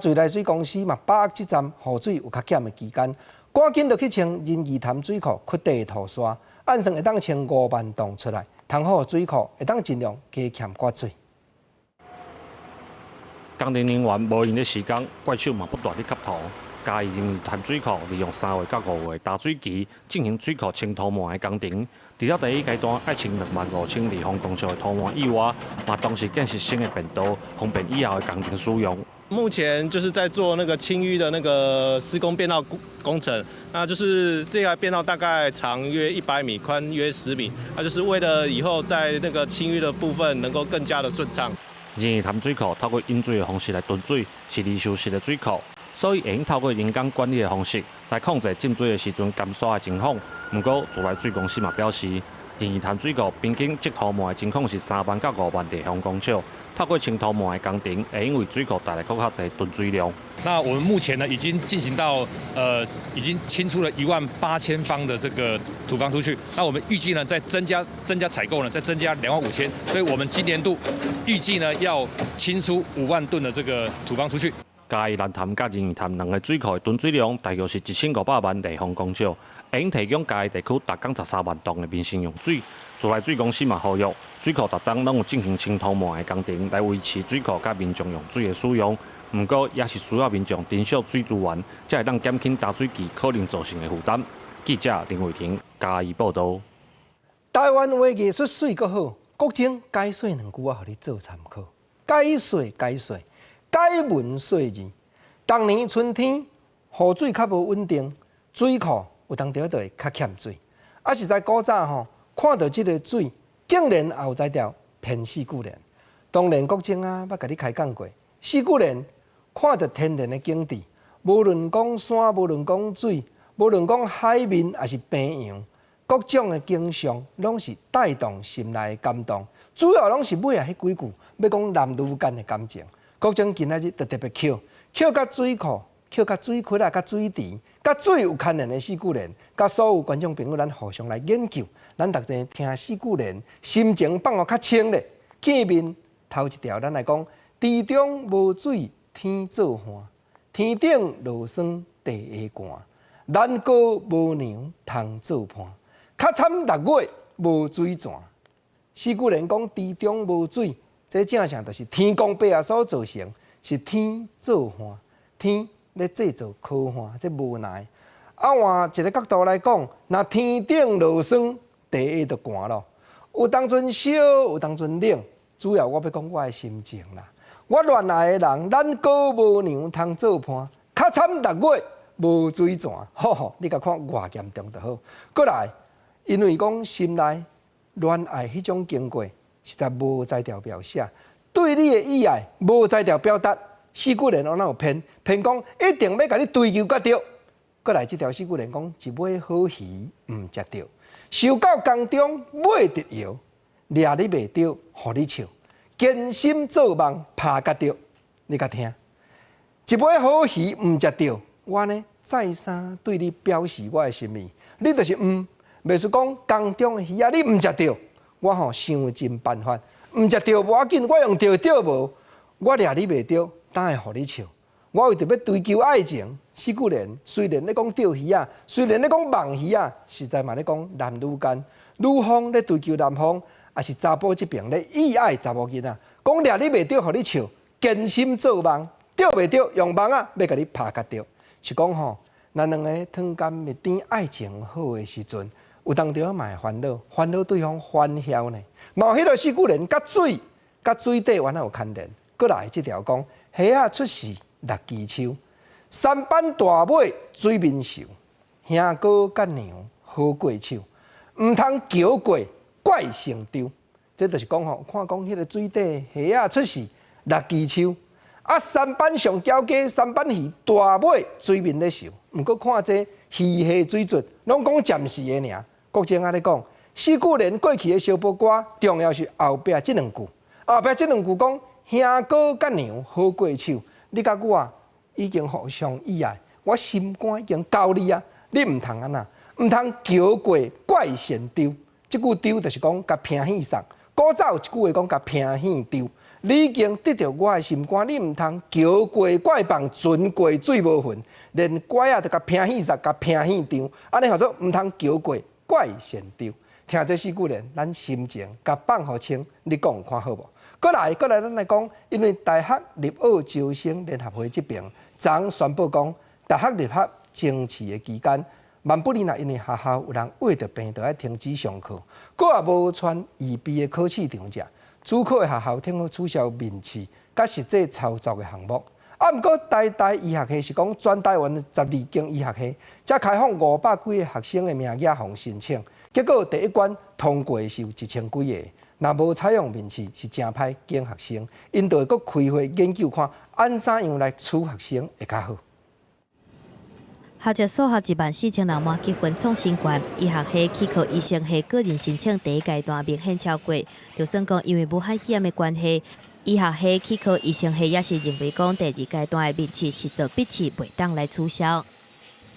自来水公司嘛把握这站雨水有较减的期间，赶紧就去清仁义潭水库缺地土沙，按算会当清5万吨出来，通好水库会当尽量加欠刮水。工程人员无闲的时间，怪手嘛不断地吸土。嘉义仁义潭水库利用3月到5月大水期进行水库清土门的工程，除了第一阶段爱清25000立方公尺的土膜以外，嘛同时建设新的便道，方便以后的工程使用。目前就是在做那个清淤的那个施工变道工程，那就是这条变道大概长约100米，宽约10米，那就是为了以后在那个清淤的部分能够更加的顺畅。仁义潭水库透过引水的方式来囤水，是离修式的水库，所以会用透过人工管理的方式来控制进水的时阵干刷的情况。不过，自来水公司嘛表示，仁义潭水库平均积土膜的情况是3万到5万立方公尺。透过清土膜的工程，会因为水库带来更较侪囤水量。那我们目前呢，已经进行到已经清出了18000方的这个土方出去。那我们预计呢，再增加采购呢，再增加25000，所以我们今年度预计呢，要清出5万吨的这个土方出去。嘉义南潭甲仁义潭两个水库的囤水量大约是1500万立方公尺，会用提供嘉义地区达工13万吨的民生用水。自来水公司嘛呼吁，水库逐档拢有进行清土膜的工程，来维持水库甲民众用水的使用。不过，也是需要民众珍惜水资源，才会当减轻大水期可能造成的负担。记者林伟霆嘉义报道。台湾话艺术水阁好，国情解说2句啊，互你做参考。解说，解文说字。当年春天雨水较无稳定，水库有当着就会较欠水。啊是在古早吼。看到这个水，竟然也有在条骗四季莲。当然，国情啊，捌甲你开讲过，四季莲看到天然的景致，无论讲山，无论讲水，无论讲海面，还是平洋，各种的景象，拢是带动心内的感动。主要拢是尾啊迄几句，要讲男女间的感情。国情今仔日就特别捡到水库。捡到水窟啊，甲水池，甲水有牵连的四季莲，甲所有观众朋友，咱互相来研究。咱逐个听四季莲，心情放互较清咧。见面头一条，咱来讲：池中无水天做旱，天顶落霜地下寒。南高无娘通做伴，较惨6月无水泉。四季莲讲池中无水，这正常就是天公伯啊所造成，是天做旱，天。咧制造可汗，这无奈。啊，换一个角度来讲，若天顶落霜，地下就寒咯。有当阵烧，有当阵冷，主要我要讲我的心情啦。我乱来的人，咱高无娘通做伴，较惨6月无水泉。你甲看偌严重就好。过来，因为讲心内恋爱迄种经过，实在无在条描写，对你的意爱无在条表达。四季莲我哪有骗讲一定要甲你追求甲着。过来这条四季莲讲一尾好鱼毋食着，受到江中买得摇，掠你袂着，互你笑，艰辛做梦拍甲着。你甲听，一尾好鱼毋食着，我呢再三对你表示我的心意，你就是袂说讲江中的鱼啊，你毋食着，我想尽办法，毋食着无要紧，我用着无，我掠你袂着。当会互你笑，我为着要追求爱情，四季莲虽然咧讲钓鱼啊，虽然咧讲网鱼啊，实在嘛咧讲男女间，女方咧追求男方，也是查甫这边咧意爱查某囡仔，讲掠你袂着，互你笑，艰辛做梦，钓袂着，用网啊要甲你拍甲着，是讲吼，咱两个汤干蜜甜爱情好的时阵，有当着嘛会烦恼对方欢笑呢，嘛有迄个四季莲甲水底原来有牵连，过来这条讲。虾仔出世六支秋，三班大尾水面秀，兄哥甲娘好过手，毋通桥过怪成舟。这就是讲吼，看讲迄个水底虾仔出世六支秋，啊三班上交加，三班鱼大尾水面咧秀。毋过看这鱼虾水质，拢讲暂时的尔。国情啊咧讲，四季莲过去的小波歌，重要是后壁这两句，后壁这两句讲。兄哥甲娘好过手，你甲我已经互相意爱，我心肝已经交你啊！你毋通安那，毋通桥过怪神丢。即句丢就是讲甲平戏送。古早有一句话讲甲平戏丢，你已经得到我的心肝，你毋通桥过怪棒，船过水无痕，连怪啊都甲平戏送，甲平戏丢，安尼叫做毋通桥过怪神丢。听这四句咧，咱心情甲放互清，你讲看好无？过来，咱来讲，因为大学立学招生联合会这边，昨宣布讲，大学立学争取的期间，万不利若因为学校有人为着病，就要停止上课，佫也无传预备的考试场者，主考的学校听说取消面试，甲实际操作的项目。毋过台医学系是讲全台湾12间医学系，才开放500几个学生的名额互申请，结果第一关通过是有1000几个。若无采用面试，是真歹拣学生，因就会佫开会研究看安怎样来处学生会较好。学者数学14000人满积分创新高，医学系去考医生系个人申请第一阶段明显超过。就算讲因为武汉肺炎的关系，医学系去考医生系也是认为讲第2阶段的面试实做笔试袂当来取消。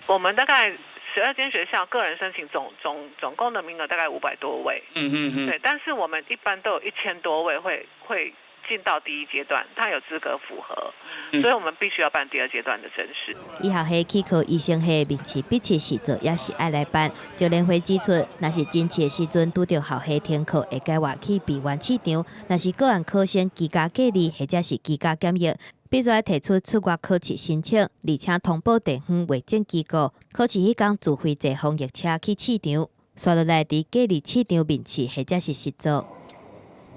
我们大概12间学校个人申请总共的名额大概500多位，对，但是我们一般都有1000多位会进到第1阶段，他有资格符合，所以我们必须要办第2阶段的甄试。医学系去考医生系面试笔试实做也是爱来办。就联会指出，若是真试的时阵拄到校系停课，会计划去闭源市场；若是个案考生居家隔离或者是居家检疫，必须要提出出国考试申请，而且通报地方卫生机构。考试迄天自费坐防疫车去市场，刷落来伫隔离市场面试或者是实做。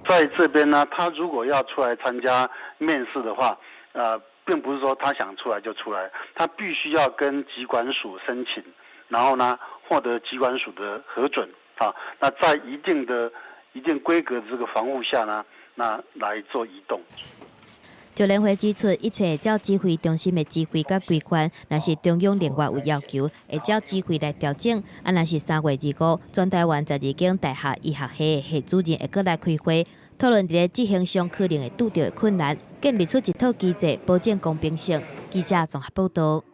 在这边呢，他如果要出来参加面试的话，并不是说他想出来就出来，他必须要跟疾管署申请，然后呢获得疾管署的核准啊。那在一定规格的这个防护下呢，那来做移动。就联会指出，一切照指挥中心的指挥甲规范，若是中央另外有要求，会照指挥来调整。若是3月25日，全台湾12间大学医学系的系主任会搁来开会，讨论伫咧执行上可能会拄到的困难，建立出一套机制，保证公平性。记者综合报道。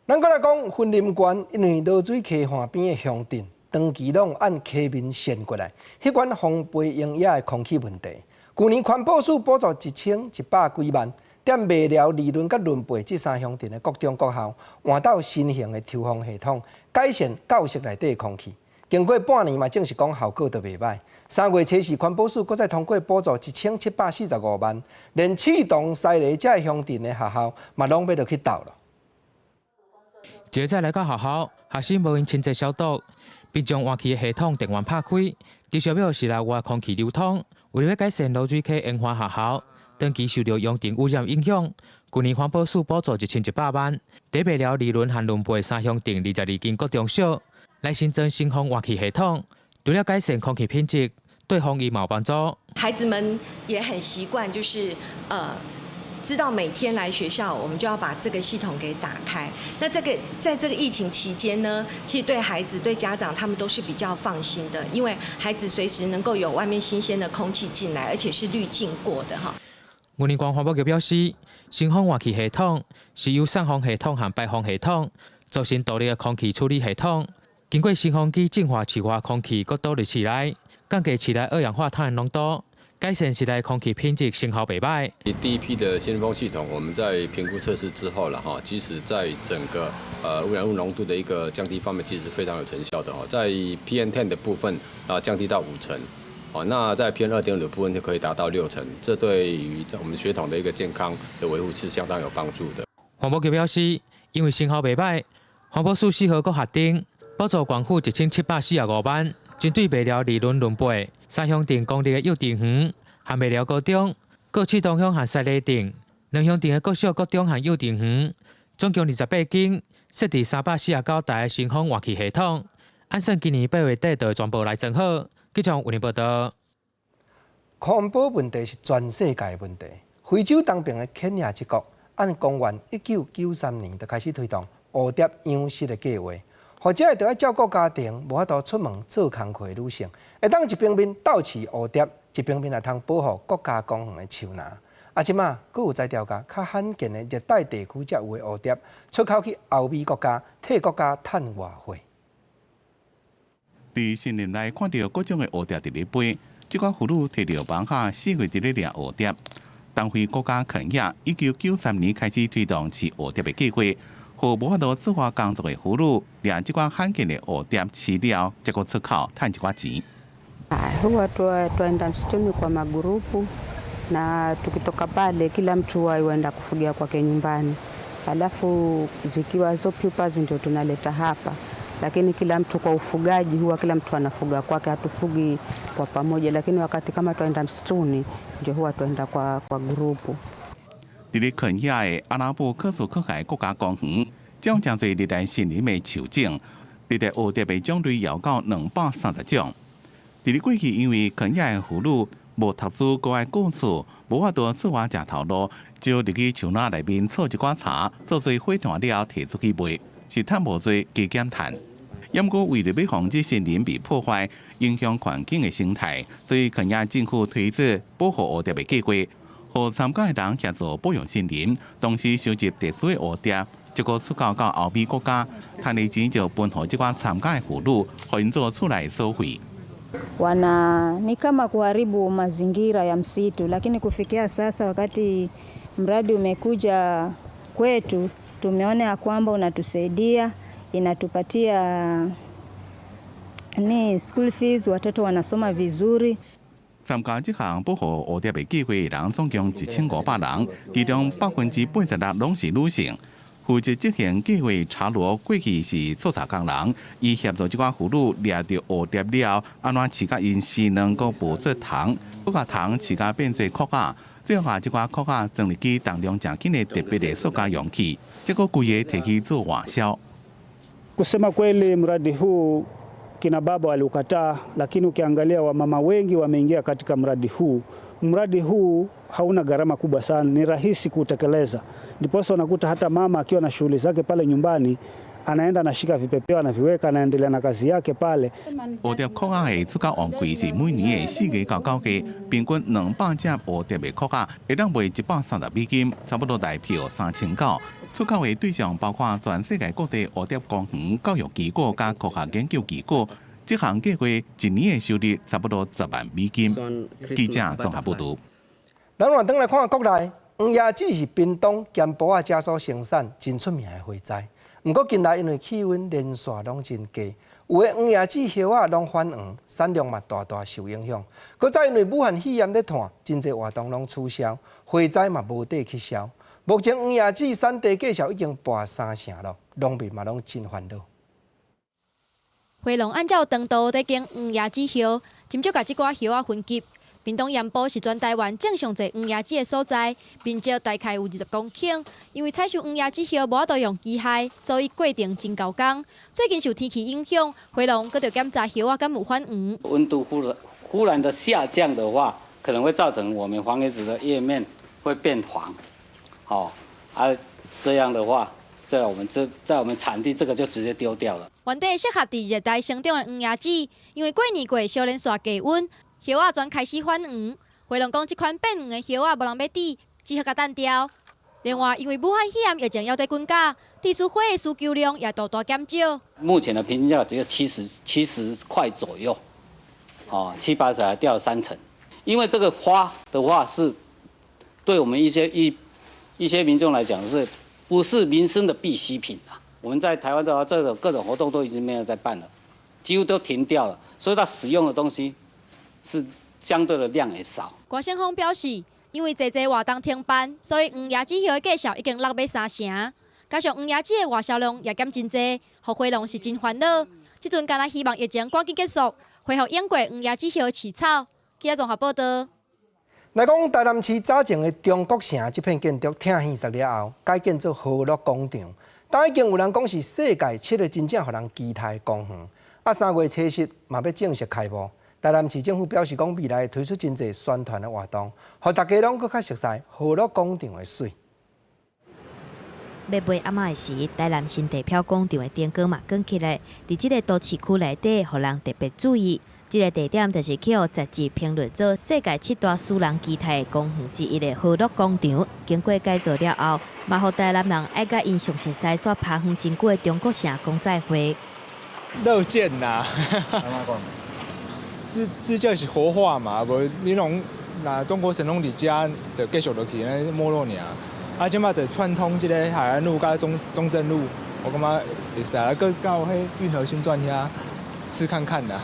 咱搁来讲云林县，因为落水溪岸边的乡镇，长期拢按溪面渗过来，迄款风肥营野的空气问题。去年环保署补助1100几万，踮麦寮、利润甲仑背这3乡镇的国中国校换到新型的抽风系统，改善教室内底的空气。经过半年嘛，正是讲效果都袂歹。3月初时，环保署搁再通过补助1745万，连启动西里这乡镇的学校嘛，拢要落去斗了。一再来到学校，学生无用清洁消毒，并将换气的系统电源拍开，至少要室内外空气流通。为了改善落水溪烟花学校，长期受到阳尘污染影响，去年环保署补助1100万，伫麦寮、利润和仑背3乡镇22间国中小来新增新风换气系统，除了改善空气品质，对防疫有帮助。孩子们也很习惯，就是知道每天来学校，我们就要把这个系统给打开。那在这个疫情期间呢，其实对孩子、对家长他们都是比较放心的，因为孩子随时能够有外面新鲜的空气进来，而且是滤净过的哈。云林县环保局表示，新风换气系统是由送风系统和排风系统组成独立的空气处理系统，经过新风机净化室外空气，搁倒入室内，降低室内二氧化碳的浓度。改善室内空气品质成效袂歹。第一批的新风系统，我们在评估测试之后了哈，其实在整个污染物浓度的一个降低方面，其实是非常有成效的哈。在 PM10 的部分降低到5成，那在 PM2.5的部分就可以达到6成，这对于我们血统的一个健康的维护是相当有帮助的。环保局表示，因为成效袂歹，环保署4号阁核定补助关户1745万。针对麦寮、利润、仑背3乡镇公立的幼稚园和麦寮高中、各启东乡和西里镇2乡镇的各小、国中和幼稚园，总共28间设置349台的新风换气系统，按算今年8月底就会全部来整好。记者为您报道。环保问题是全世界的问题。非洲东边的肯亚一国，按公元1993年就开始推动蝴蝶养殖的计划。或者会着要照顾家庭，无法度出门做工课的女性，会当一边面斗饲蝴蝶，一边面也通保护国家公园的树林。即马佫有在调查较罕见的热带地区才有的蝴蝶，出口去欧美国家，替国家赚外汇。伫森林内看到各种的蝴蝶伫咧飞，即款妇女摕着网下4月伫咧掠蝴蝶。东非国家肯亚1993年开始推动饲蝴蝶的计划。和无法度自发工作的妇女，掠即款罕见的蝴蝶饲了，结果出口赚一寡钱。Huwa twaenda msituni kwa magurupu na tukitoka pale kila mtu huenda kufugia kwake nyumbani, alafu zikiwa hizo pupas ndio tunaleta hapa. lakini kila mtu kwa ufugaji huwa kila mtu anafuga kwake, hatufugi kwa pamoja, lakini wakati kama twaenda msituni ndio huwa twaenda kwa grupu. 伫咧肯亚的阿拉伯科索克海国家公园，种真侪热带森林的树种，热带蝴蝶的种类遥到230种。伫咧过去，因为肯亚的妇女无读书，国外故厝，无法度出外食头路，就入去树林内面采一寡茶，做做火炭了，摕出去卖，是赚无多加减赚。不过，为了要防止森林被破坏，影响环境的生态，所以肯亚政府推出保护蝴蝶的计划。 和参加的人协助保养森林，同时收集特殊的蝴蝶，结果出口到欧美国家，赚的钱就分给这款参加的妇女，分做出来收费。Ni kama kuharibu mazingira ya msitu, lakini kufikia sasa wakati mradi umekuja kwetu, tumeona ya kwamba unatusaidia, inatupatia school fees, watoto wanasoma vizuri. 参加这项保护蝴蝶的计划的人总共1500人，其中86%拢是女性。负责这项计划查罗过去是做茶工人，伊协助这款妇女掠到蝴蝶了，安怎饲甲因鲜嫩，佮捕捉糖，佮把糖饲甲变做壳仔，最后把这款壳仔装入去重量正轻的特别的塑胶容器，结果规个摕去做外销。Kusema kweli, mradi huu kina baba waliukataa, lakini ukiangalia wamama wengi wameingia katika mradi huu. Mradi huu hauna gharama kubwa sana, ni rahisi kutekeleza. Ndiposa unakuta hata mama akiwa na shughuli zake pale nyumbani, anaenda anashika vipepeo anaviweka, anaendelea na kazi yake pale. 蝴蝶壳仔的出口旺季是每年的4月到9月，平均200只蝴蝶的壳仔会当卖$130，差不多台票3900。出口的对象包括全世界各地蝴蝶公园、教育机构加科学研究机构。这项计划一年的收入差不多$10万。记者综合报道。咱换转来看国内，黄椰子是屏东咸埔仔家所生产真出名的花材。不过近来因为气温连续拢真低，有的黄椰子叶仔拢反黄，产量嘛大受影响。搁再因为武汉肺炎咧传，真侪活动拢取消，花材嘛无地去销。目前黄椰子产地计数已经破3成了，农民嘛拢真烦恼。花农按照长度在种黄椰子叶，斟酌把这寡叶仔分级。屏东盐埔是全台湾正上侪黄椰子的所在，面积大概有20公顷。因为采收黄椰子叶无法度用机械，所以过程真高工。最近受天气影响，花农搁要检查叶仔敢有反黄。温度忽然的下降的话，可能会造成我们黄椰子的叶面会变黄。这样的话，在我们产地这个就直接丢掉了。原地适合伫热带生长的黄椰子，因为过年过小连续低温。叶仔全开始反黄，花农讲这款变黄的叶仔无人要滴，只好甲单掉。另外，因为武汉肺炎疫情还在滚价，地属花的需求量也大大减少。目前的平均价只有70块左右，7、8才掉30%。因为这个花的话是对我们一些民众来讲不是民生的必需品啊？我们在台湾的话，这种各种活动都已经没有在办了，几乎都停掉了，所以它使用的东西。是相对的量也少。郭胜峰表示，因为济活动停办，所以黄椰子叶的价数已经落尾3成，加上黄椰子的外销量也减真济，互花农是真烦恼。即阵敢若希望疫情赶紧结束，恢复用过黄椰子叶的饲草。记者综合报道。来讲台南市早前的中国城这片建筑听现实了后，改建做和乐广场，但已经有人讲是世界7个真正互人期待的公园。3月初7嘛要正式开幕。台南市政府表示，讲未来推出真侪宣传的活动，互大家拢更较熟悉和乐广场的水。要买暗暝时，台南新地漂广场的灯光嘛光起来，伫这个都市区内底，互人特别注意。这个地点就是去互杂志评论做世界7大使人期待的公园之一的和乐广场。经过改造了后，嘛互台南人爱甲因熟悉西煞爬远真久的中国城讲再会。乐见呐！这就是活化嘛，无你拢那中国神农里家的继续落去，那没落尔。即马就串通这个海岸路甲中正路，我感觉会使啊，搁到迄运河新转遐试看看啦。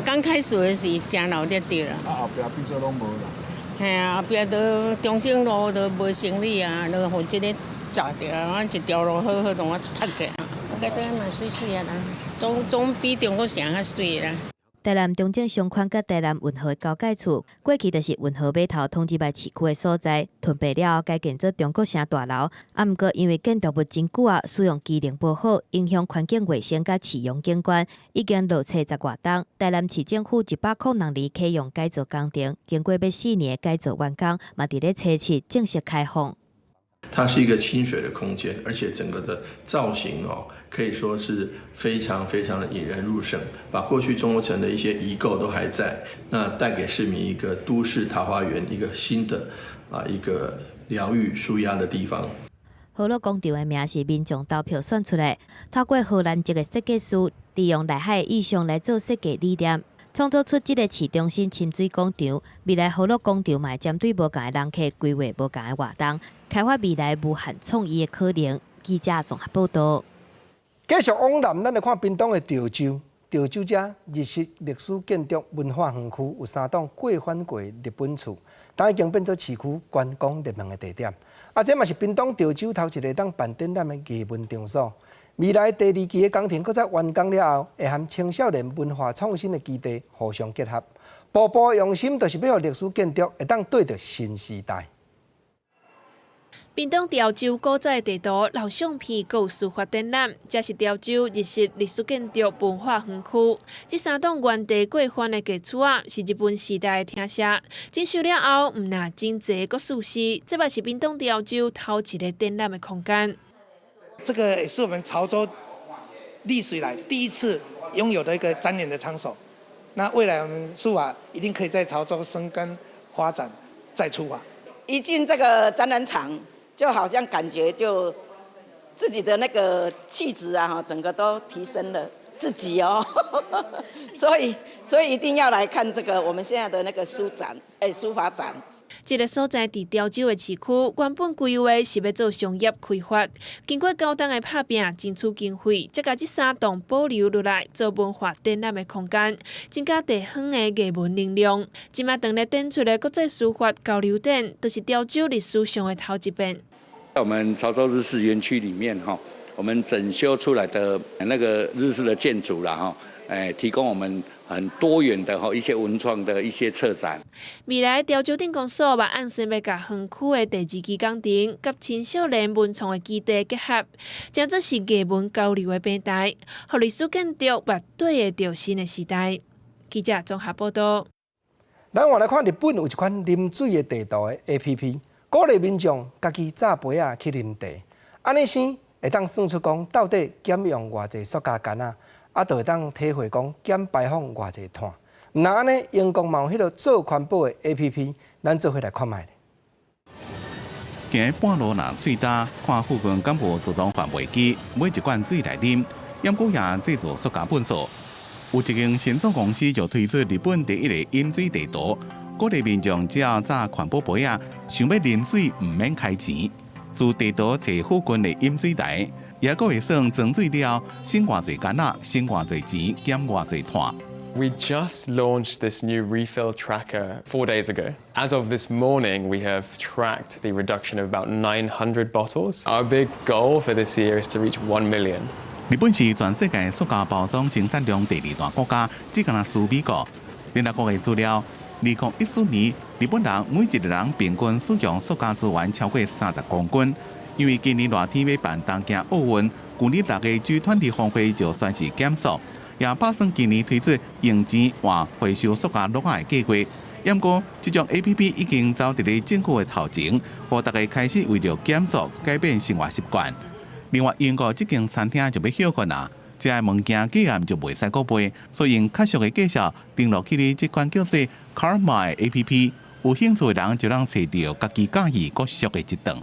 刚开始的是真闹热着啦。后壁变做拢无啦。嘿啊，后壁都中正路都无生理啊，都互这个炸掉，啊，一条路好好同我拆起，我觉得蛮水水啊啦。总比中国城较水啦。台南中正商圈甲台南运河的交界处，过去就是运河码头统治牌市区的所在。屯白了后，改建做中国城大楼。啊，毋过因为建筑物真久啊，使用机能不好，影响环境卫生甲市容景观，已经落册10外栋。台南市政府100块人里启用改造工程，经过要4年的改造完工，嘛伫咧初7正式开放。它是一个清水的空间，而且整个的造型可以说是非常非常的引人入胜，把过去中国城的一些遗构都还在，那带给市民一个都市桃花源，一个新的一个疗愈舒压的地方。河洛工程的名是民众投票选出来，透过荷兰籍的设计师，利用内海的意象来做设计理念，创造出这个市中心亲水广场。未来河洛广场嘛，针对无同的人客规划无同的活动，开发未来无限创意的可能。记者综合报道。继续往南，咱来看屏东的潮州。潮州这日式历史建筑文化园区有3栋过翻过日本厝，但已经变做市区观光热门的地点。这嘛是屏东潮州头一个当办展览的艺文场所。未来第2期的工程，搁在完工了后，会和青少年文化创新的基地互相结合，步步用心，就是要让历史建筑会当对着新时代。屏东潮州古早地图、老相片、有书法展览，这是潮州日式历史建筑文化园区。这3栋原地过翻的旧厝啊，是日本时代的厅舍。整修了后，唔那真济个舒适，这嘛是屏东潮州头一个展览的空间。这个也是我们潮州历史以来第一次拥有的一个展演的场所。那未来我们书法一定可以在潮州生根发展，再出发。一进这个展览场，就好像感觉就自己的那个气质啊，整个都提升了自己哦。所以一定要来看这个我们现在的那个书法展。这个所在伫潮州的市区，原本规划是要做商业开发，经过高档的拍拼，争取经费，才把这3栋保留落来做文化展览的空间，增加地方的艺文能量。即马当日展出的国际书法交流展，都是潮州历史上的头一遍。在我们潮州日式园区里面我们整修出来的那个日式的建筑啦提供我们很多元的一些文创的一些策展。未来潮州镇公所嘛，按时要甲园区的第2期工程，甲青少年文创的基地结合，将这是艺文交流的平台，让历史建筑把对得到新的时代。记者综合报道。咱换来看日本有一款啉水的地图的 APP， 鼓励民众家己炸杯去啉茶，安尼先会当算出讲到底减用偌济塑胶干就会当体会讲减排放偌济碳。毋那安尼，英国嘛有迄个做环保的 APP， 咱做伙来看卖。行半路若水大，看附近敢无自动贩卖机，买一罐水来啉，淹过也制作塑胶粪扫。有一间新创公司就推出日本第一个饮水地图，鼓励民众只要炸环保杯想要啉水唔免开钱，自地图找附近的饮水台。也佫会算装水了，省偌侪干省偌侪钱，减偌侪碳。We just launched this new refill tracker 4 days ago. As of this morning, we have tracked the reduction of about 900 bottles. Our big goal for this year is to reach 1 million. 日本是全世界塑胶包装生产量第2大国家，只敢输美国。联合国的资料，2014年日本人每一个人平均使用塑胶资源超过30公斤。因为今年热天要办东京奥运，去年6个G20峰会就算是减速，也打算今年推出用钱换回收塑胶袋的计划。不过，这种 APP 已经走伫咧政府的头前，让大家开始为了减速改变生活习惯。另外，英国这间餐厅就要休困啦，食的物件竟然就袂使搁买，所以用确实的介绍登录起哩这款叫做 Karma 的 APP， 有兴趣的人就能找到家己介意搁俗的一顿。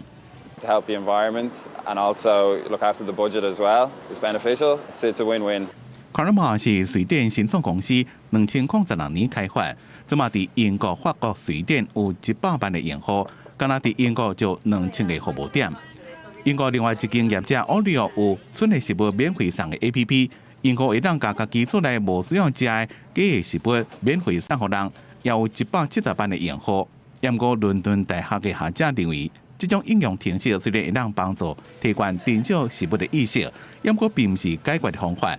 To help the environment and also look after the budget as well is beneficial. It's a win-win. Karma 是瑞典新创公司，2002年开发，即嘛伫英国、法国、瑞典有100万的用户，敢若伫英国就2000个服务点。英国另外一间业者 Oreo 有剩的食物免费送的 APP， 英国会当家己厝内无需要食的假的食物免费送互人，也有170万的用户。不过伦敦大学的学者认为，这种应用程式虽然会让帮助提高减少食物的意识，不过并不是解决的方法。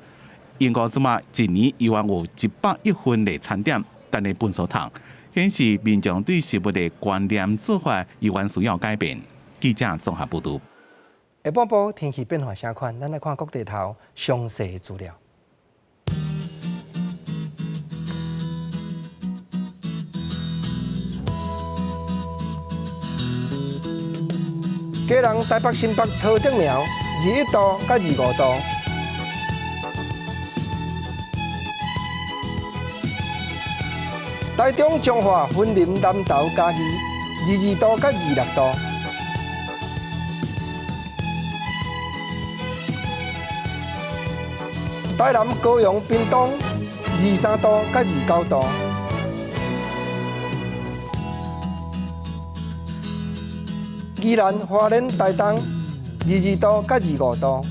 英国即马一年有101份的餐点等的分数糖，显示民众对食物的观念做法有需要改变。记者综合报道。下半部天气变化啥款？咱来看各地头详细资料。基隆、台北、新北、桃竹苗21度到25度。台中、彰化、云林、南投、嘉义22度到26度。台南、高雄、屏东23度到29度。宜兰、花莲、台东22度到25度。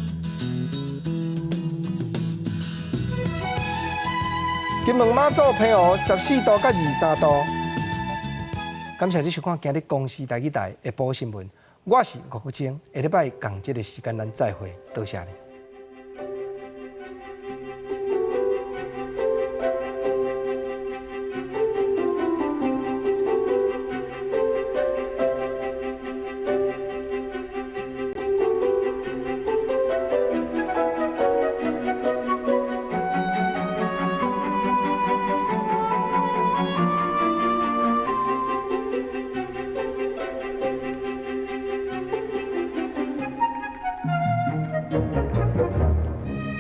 金门、马祖、澎湖14度到23度。感谢你收看今日公视台语台下晡新闻，我是吴国清，下礼拜同这个时间咱再会，多谢你。